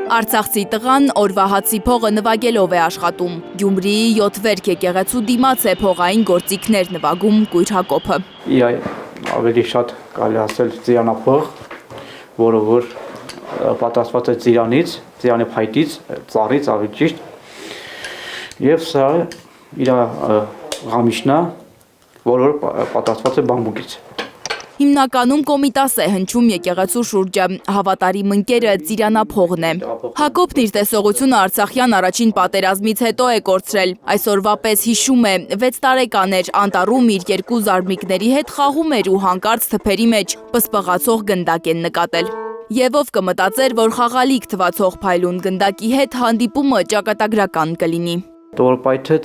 Արցախցի տղան օրվա հացի փողը նվագելով է աշխատում։ Գյումրիի 7 վերք եկեղեցու դիմաց է փողային գործիքներ նվագում Կույր Հակոբը։ Ավելի շատ կարելի ասել ծիրանափող, որը որ պատրաստված է ծիրանի փայտից, ծառից ավելի ճիշտ։ Եվ սա իր ղամիշն է, որը պատրաստված է բամբուկից։ Հիմնականում կոմիտաս է հնչում եկեղեցու շուրջը, հավատարիմ ընկերը ծիրանափողն է։ Հակոբն իր տեսողությունը Արցախյան առաջին պատերազմից հետո է կորցրել։ Այսօրվա պես հիշում է, 6 տարեկան էր, անտառում իր 2 զարմիկների հետ խաղում էր ու հանկարծ թփերի մեջ պսպղացող գնդակ են նկատել։ Եվ ով կմտածեր, որ խաղալիք թվացող փայլուն գնդակի հետ հանդիպումը ճակատագրական կլինի։ Որ պայթեց,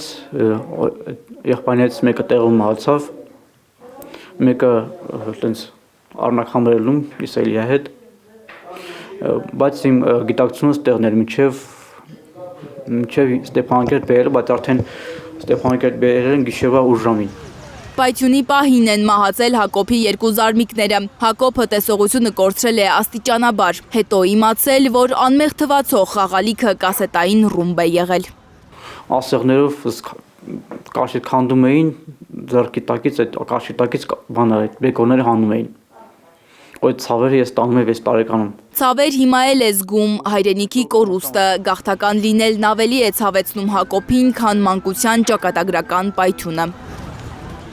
եղբայրներից մեկը տեղում մահացավ, մեկը տենց առնակամրելում իսայլիա հետ, բայց իմ գիտակցությունս տեղն էր մինչև Ստեփանակերտ բերել, բայց արդեն Ստեփանակերտ բերել են գիշերվա ուժամին։ Պայթյունի պահին են մահացել Հակոբի 2 զարմիկները։ Հակոբը տեսողությունը կորցրել է աստիճանաբար, հետո իմացել, որ անմեղ թվացող խաղալիքը կասետային ռումբ է եղել։ Ասեղներով կաշիտ քանդում էին, ձեռքի տակից այդ կաշի տակից բաներ բեկորները հանում էին։ Այդ ցավերը ես տանում եմ 6 տարեկանում։ Ցավեր հիմա էլ է զգում հայրենիքի կորուստը, գաղթական լինելն ավելի է ցավեցնում Հակոբին, քան մանկության ճակատագրական պայթյունը։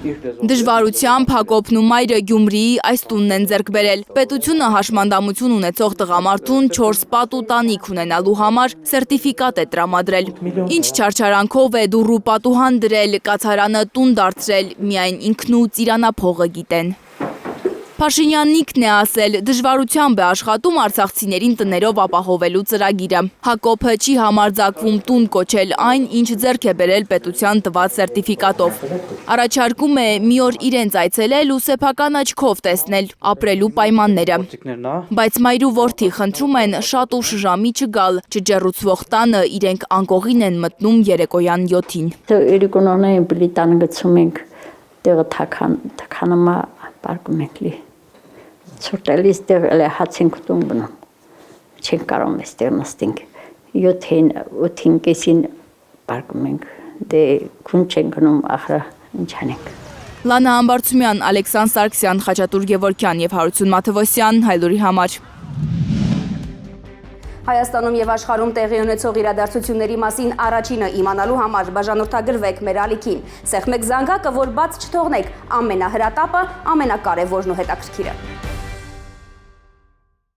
Դժվարությամբ Հակոբն ու մայրը Գյումրիի այս տունն են ձեռք բերել։ Պետությունը հաշմանդամություն ունեցող տղամարդուն 4 պատ ու տանիք ունենալու համար սերտիֆիկատ է տրամադրել։ Ինչ չարչարանքով է դուռու պատուհան դրել, կացարանը տուն դարձրել, միայն ինքն ու ծիրանափողը գիտեն։ Փաշինյաննիկն է ասել, դժվարությամբ է աշխատում արցախցիներին տներով ապահովելու ծրագիրը։ Հակոբը չի համարձակվում տուն կոչել այն, ինչ ձեռք է բերել պետության տված սերտիֆիկատով։ Առաջարկում է մի օր իրենց այցելել ու սեփական աչքով տեսնել ապրելու պայմանները։ Բայց մայր ու որդի խնդրում են շատ ուշ ժամի չգալ, չջեռուցվող տանը իրենք անկողին են մտնում երեկոյան 7-ին։ Իրիկոնոնային բլիտան գցում ենք, տեղը թականամա պարկում ենք լի։ Ցորտելիս դեղ էլ հացինք տուն բնում, չենք կարող մեզ տեղ նստինք, 7-ին, 8-ին կեսին պարկում ենք, դե կուն չենք գնում ախրը ինչ անենք։ Լանա Ամբարձումյան, Ալեքսան Սարգսյան, Խաչատուր Գևորգյան և Հարություն Մաթևոսյան, Հայլուրի համար։ Հայաստանում և աշխարհում տեղի ունեցող իրադարձությունների մասին առաջինը իմանալու համար բաժանորդագրվեք մեր ալիքին։ Սեղմեք զանգակը, որ բաց չթողնեք ամենահրատապը, ամենակարևորն ու հետաքրքիրը։